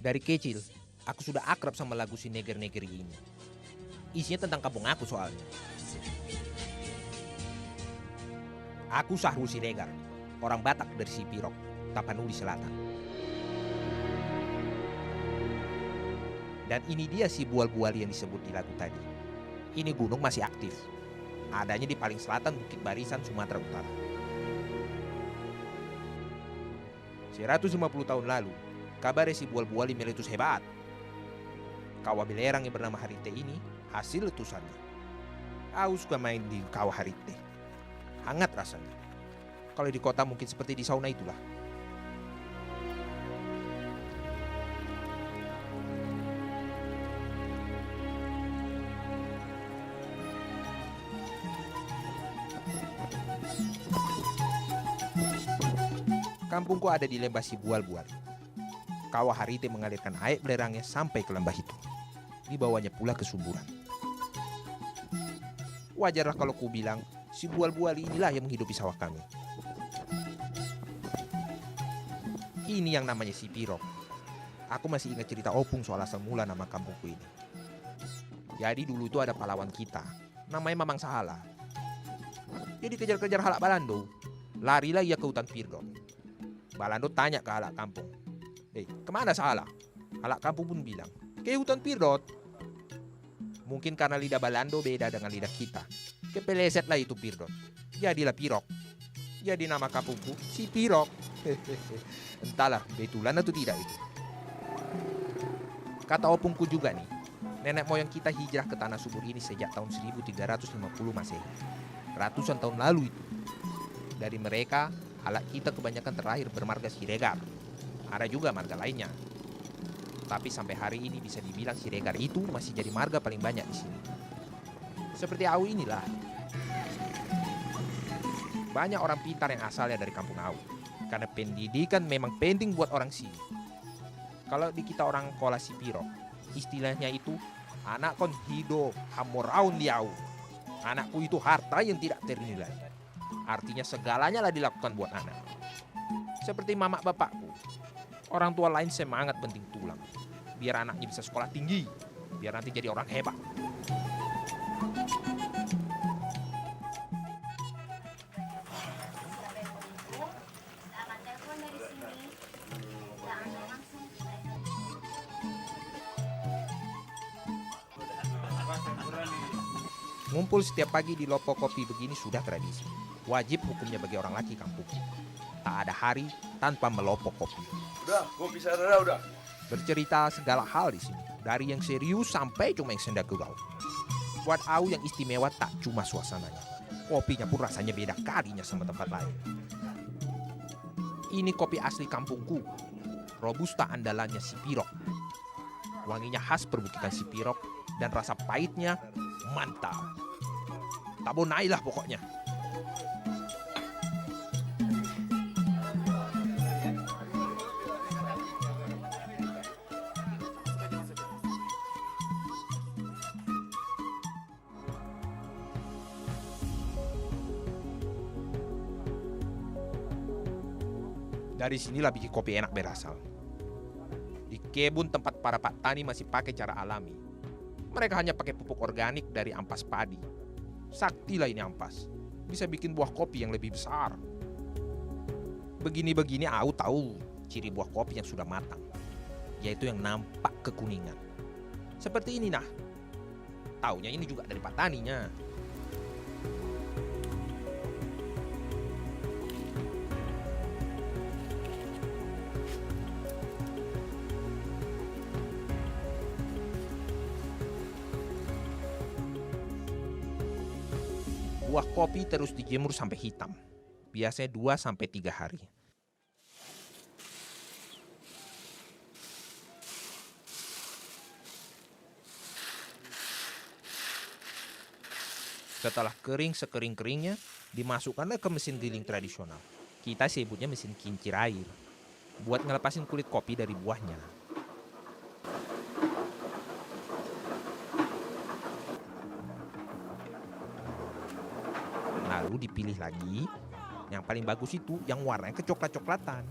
Dari kecil, aku sudah akrab sama lagu si Neger-Negeri ini. Isinya tentang kampung aku soalnya. Aku Sahru Siregar, orang Batak dari Sipirok, Tapanuli Selatan. Dan ini dia si Bual-Buali yang disebut di lagu tadi. Ini gunung masih aktif. Adanya di paling selatan Bukit Barisan, Sumatera Utara. 150 tahun lalu, kabar si Bual-Buali meletus hebat. Kawah belerang yang bernama Harite ini hasil letusannya. Aku suka main di kawah Harite. Hangat rasanya. Kalau di kota mungkin seperti di sauna itulah. Kampungku ada di lembah si Bual-Buali. Kawah Harite mengalirkan air belerangnya sampai ke lembah itu. Di bawahnya pula kesuburan. Wajarlah kalau ku bilang, si Bual-Buali inilah yang menghidupi sawah kami. Ini yang namanya Sipirok. Aku masih ingat cerita opung soal asal mula nama kampungku ini. Jadi dulu itu ada pahlawan kita, namanya Mamang Sahala. Dia dikejar-kejar halak Balando. Larilah ia ke hutan Pirdot. Balando tanya ke halak kampung, kemana Sahala? Halak kampung pun bilang, ke hutan Pirdot. Mungkin karena lidah Balando beda dengan lidah kita. Kepelesetlah itu Pirdot. Jadilah Pirok. Jadi nama kampungku si Pirok. Entahlah betulan atau tidak itu. Kata opungku juga nih, nenek moyang kita hijrah ke tanah subur ini sejak tahun 1350 Masehi. Ratusan tahun lalu itu. Dari mereka, halak kita kebanyakan terakhir bermarga Siregar. Ada juga marga lainnya. Tapi sampai hari ini bisa dibilang Siregar itu masih jadi marga paling banyak di sini. Seperti Au inilah. Banyak orang pintar yang asalnya dari kampung Au. Karena pendidikan memang penting buat orang sini. Kalau di kita orang Kola Sipiro, istilahnya itu anak kon hido hamoraun liau. Anakku itu harta yang tidak ternilai. Artinya segalanya lah dilakukan buat anak. Seperti mamak bapakku. Orang tua lain semangat penting tulang. Biar anaknya bisa sekolah tinggi. Biar nanti jadi orang hebat. Ngumpul setiap pagi di lopo kopi begini sudah tradisi. Wajib hukumnya bagi orang laki kampung. Tak ada hari tanpa melopo kopi. Udah, kopi sarara udah. Bercerita segala hal di sini. Dari yang serius sampai cuma yang senda gurau. Buat Au yang istimewa tak cuma suasananya. Kopinya pun rasanya beda kalinya sama tempat lain. Ini kopi asli kampungku. Robusta andalannya Sipirok. Wanginya khas perbukitan Sipirok. Dan rasa pahitnya mantap. Tabonailah pokoknya. Dari sinilah biji kopi enak berasal. Di kebun tempat para petani masih pakai cara alami. Mereka hanya pakai pupuk organik dari ampas padi. Saktilah ini ampas. Bisa bikin buah kopi yang lebih besar. Begini-begini Au tahu ciri buah kopi yang sudah matang. Yaitu yang nampak kekuningan. Seperti ini nah. Taunya ini juga dari petaninya. Buah kopi terus dijemur sampai hitam. Biasanya 2-3 hari. Setelah kering sekering-keringnya, dimasukkanlah ke mesin giling tradisional. Kita sebutnya mesin kincir air. Buat ngelepasin kulit kopi dari buahnya. Lalu dipilih lagi. Yang paling bagus itu yang warnanya kecoklat-coklatan.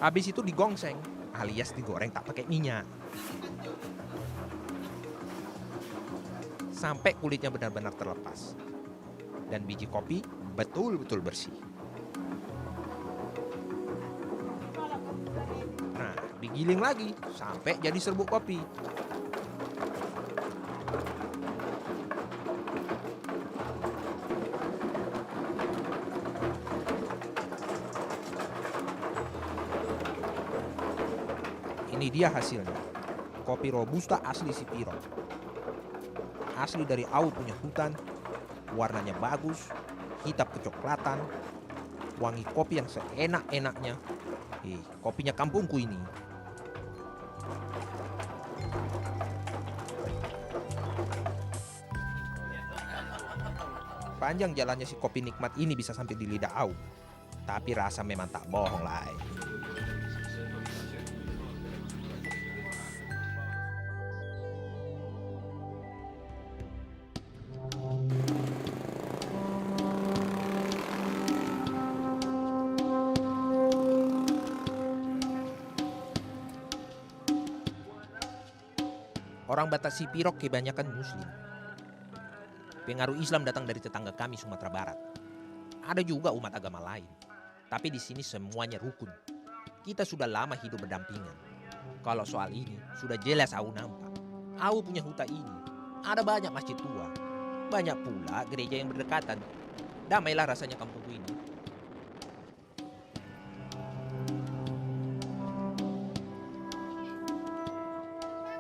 Habis itu digongseng, alias digoreng tak pakai minyak. Sampai kulitnya benar-benar terlepas. Dan biji kopi betul-betul bersih. Nah, digiling lagi sampai jadi serbuk kopi. Ini dia hasilnya. Kopi Robusta asli Sipiro. Asli dari Au punya hutan, warnanya bagus, hitam kecoklatan, wangi kopi yang seenak-enaknya. Kopinya kampungku ini. Panjang jalannya si kopi nikmat ini bisa sampai di lidah Au. Tapi rasa memang tak bohong lah. Orang Batak Sipiro kebanyakan muslim. Pengaruh Islam datang dari tetangga kami Sumatera Barat. Ada juga umat agama lain. Tapi di sini semuanya rukun. Kita sudah lama hidup berdampingan. Kalau soal ini sudah jelas Au nampak. Au punya hutan ini. Ada banyak masjid tua. Banyak pula gereja yang berdekatan. Damailah rasanya kampungku ini.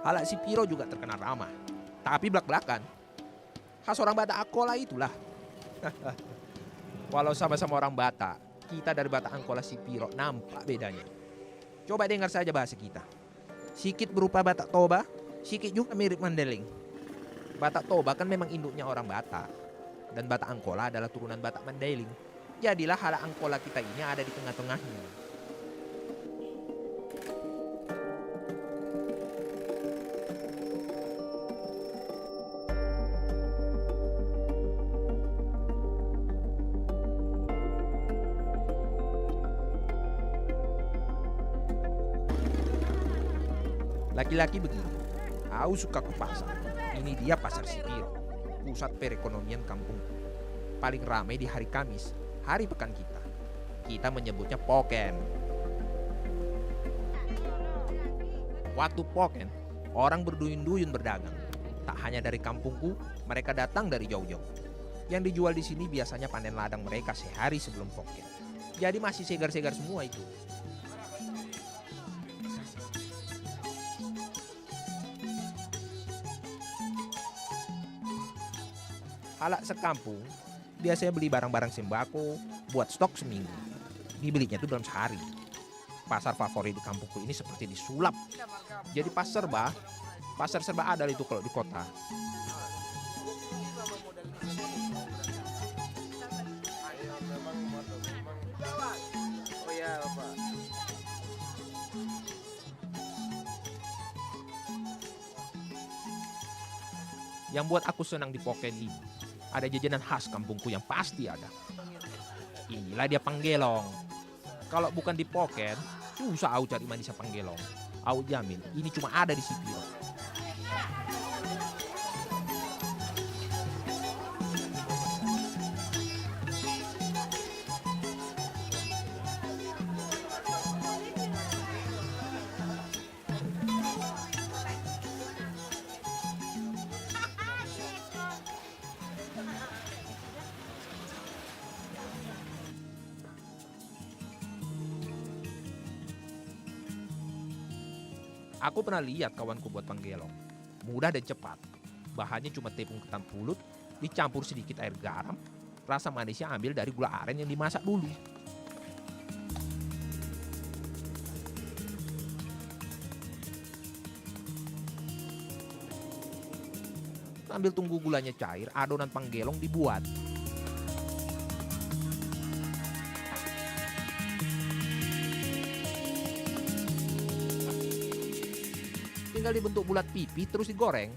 Halak Sipiro juga terkenal ramah, tapi belak-belakan. Khas orang Batak Angkola itulah. Walau sama-sama orang Batak, kita dari Batak Angkola Sipiro nampak bedanya. Coba dengar saja bahasa kita. Sikit berupa Batak Toba, sikit juga mirip Mandailing. Batak Toba kan memang induknya orang Batak, dan Batak Angkola adalah turunan Batak Mandailing. Jadilah halak Angkola kita ini ada di tengah-tengahnya. Laki-laki begini, Au suka ke pasar. Ini dia pasar Sipiro, pusat perekonomian kampung. Paling ramai di hari Kamis, hari pekan kita. Kita menyebutnya Poken. Waktu Poken, orang berduyun-duyun berdagang. Tak hanya dari kampungku, mereka datang dari jauh-jauh. Yang dijual di sini biasanya panen ladang mereka sehari sebelum Poken. Jadi masih segar-segar semua itu. Halak sekampung biasanya beli barang-barang sembako buat stok seminggu. Dibelinya itu dalam sehari. Pasar favorit di kampungku ini seperti disulap. Jadi pasar serba ada itu kalau di kota. Yang buat aku senang di Poken ini, ada jajanan khas kampungku yang pasti ada. Inilah dia panggelong. Kalau bukan di Poken, susah Au cari manisnya panggelong. Au jamin, ini cuma ada di Sipiro. Aku pernah lihat kawanku buat panggelong. Mudah dan cepat. Bahannya cuma tepung ketan pulut, dicampur sedikit air garam. Rasa manisnya ambil dari gula aren yang dimasak dulu. Sambil tunggu gulanya cair, adonan panggelong dibuat. Tinggal dibentuk bulat pipi terus digoreng.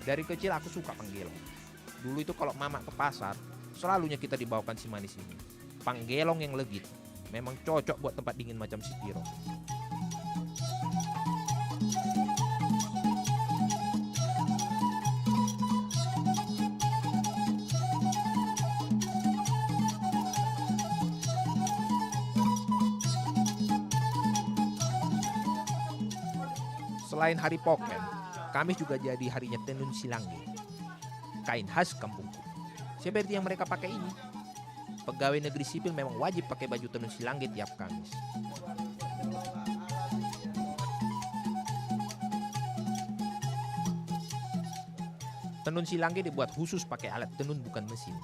Dari kecil aku suka panggelong. Dulu itu kalau mama ke pasar, selalunya kita dibawakan si manis ini. Panggelong yang legit, memang cocok buat tempat dingin macam Sipiro. Selain hari Poken, Kamis juga jadi harinya Tenun Silangge, kain khas kampungku. Seperti yang mereka pakai ini, pegawai negeri sipil memang wajib pakai baju tenun Silangge tiap Kamis. Tenun Silangge dibuat khusus pakai alat tenun bukan mesin.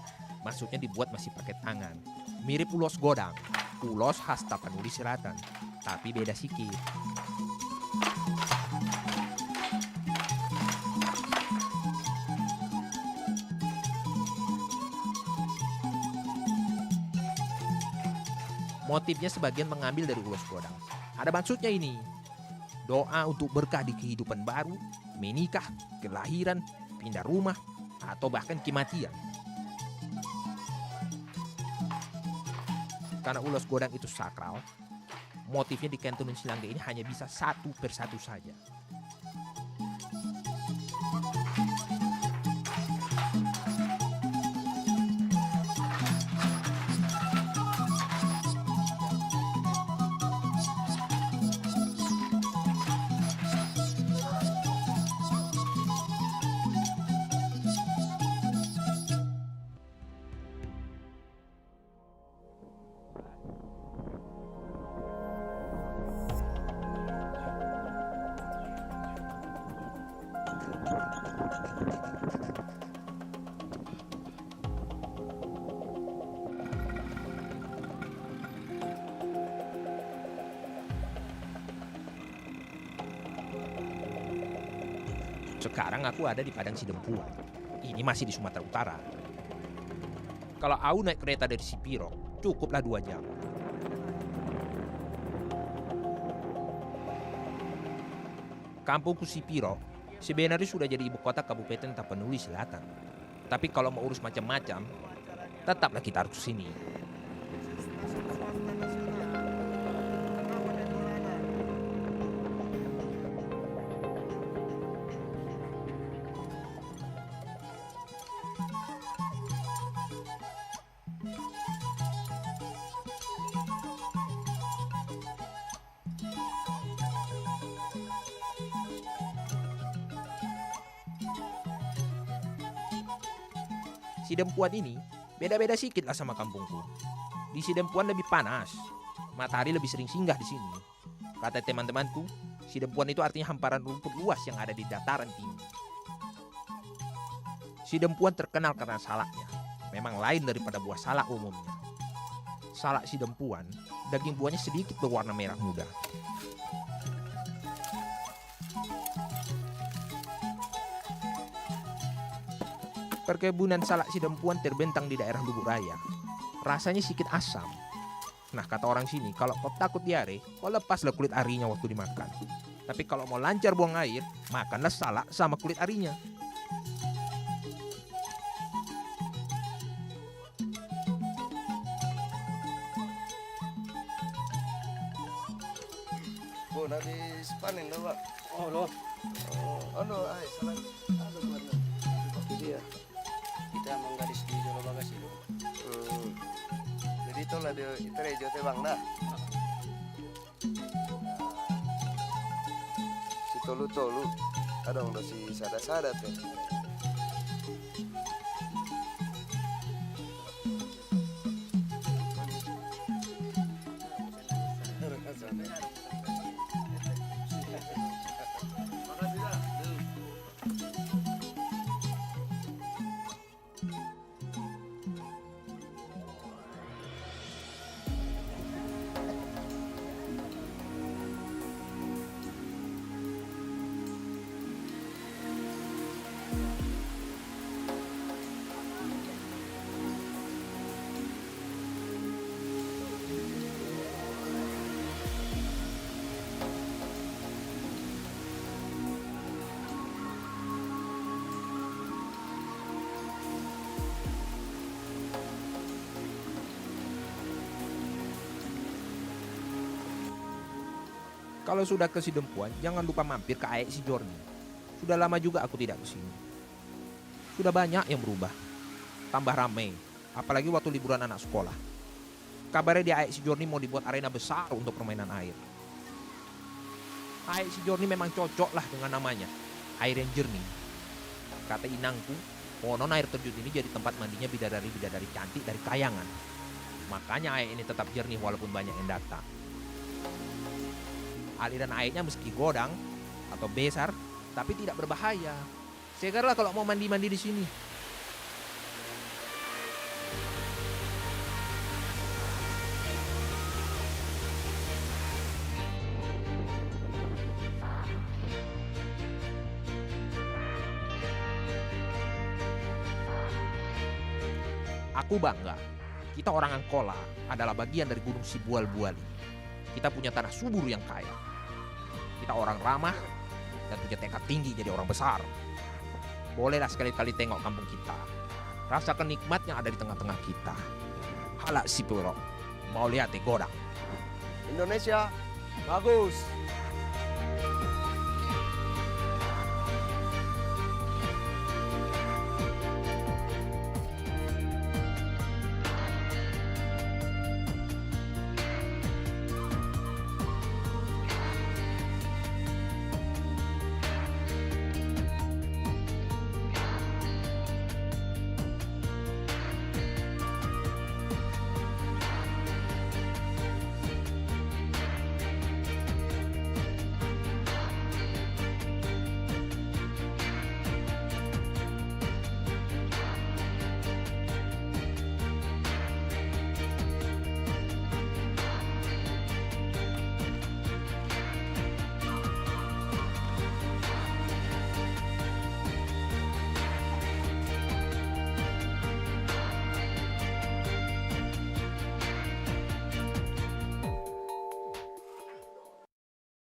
Maksudnya dibuat masih pakai tangan. Mirip ulos godang, ulos khas Tapanuli Selatan, tapi beda sikit. Motifnya sebagian mengambil dari ulos godang. Ada maksudnya ini. Doa untuk berkah di kehidupan baru, menikah, kelahiran, pindah rumah, atau bahkan kematian. Karena ulos godang itu sakral, motifnya di kain tenun Silangge ini hanya bisa satu persatu saja. Sekarang aku ada di Padang Sidempuan. Ini masih di Sumatera Utara. Kalau aku naik kereta dari Sipiro, cukuplah 2 jam. Kampungku Sipiro sebenarnya sudah jadi ibu kota Kabupaten Tapanuli Selatan. Tapi kalau mau urus macam-macam, tetaplah kita harus ke sini. Sidempuan ini beda-beda sedikit lah sama kampungku. Di Sidempuan lebih panas, matahari lebih sering singgah di sini. Kata teman-temanku, Sidempuan itu artinya hamparan rumput luas yang ada di dataran tinggi. Sidempuan terkenal karena salaknya, memang lain daripada buah salak umumnya. Salak Sidempuan, daging buahnya sedikit berwarna merah muda. Perkebunan salak Sidempuan terbentang di daerah Lubuk Raya. Rasanya sedikit asam. Nah, kata orang sini, kalau kau takut diare, kau lepaslah kulit arinya waktu dimakan. Tapi kalau mau lancar buang air, makanlah salak sama kulit arinya. Bu, nanti panen loh, Pak. Oh, loh. Ano, ay, salah. Ano ba na? Pakai dia. Kita menggadis di Jolo Bagas itu. Jadi itu lah dia, itu rejo teh bang nah. Si tolu, ada udah si sada teh. Kalau sudah ke Sidempuan, jangan lupa mampir ke Aek Sijorni. Sudah lama juga aku tidak ke sini. Sudah banyak yang berubah. Tambah ramai, apalagi waktu liburan anak sekolah. Kabarnya di Aek Sijorni mau dibuat arena besar untuk permainan air. Aek Sijorni memang cocok lah dengan namanya, air yang jernih. Kata inangku, konon air terjun ini jadi tempat mandinya bidadari-bidadari cantik dari kayangan. Makanya air ini tetap jernih walaupun banyak yang datang. Aliran airnya meski godang atau besar, tapi tidak berbahaya. Segar lah kalau mau mandi-mandi di sini. Aku bangga, kita orang Angkola adalah bagian dari Gunung Sibual-Buali. Kita punya tanah subur yang kaya. Kita orang ramah dan punya tekad tinggi jadi orang besar. Bolehlah sekali-kali tengok kampung kita. Rasakan nikmat yang ada di tengah-tengah kita. Halak si Purok, mau lihat godang. Indonesia bagus.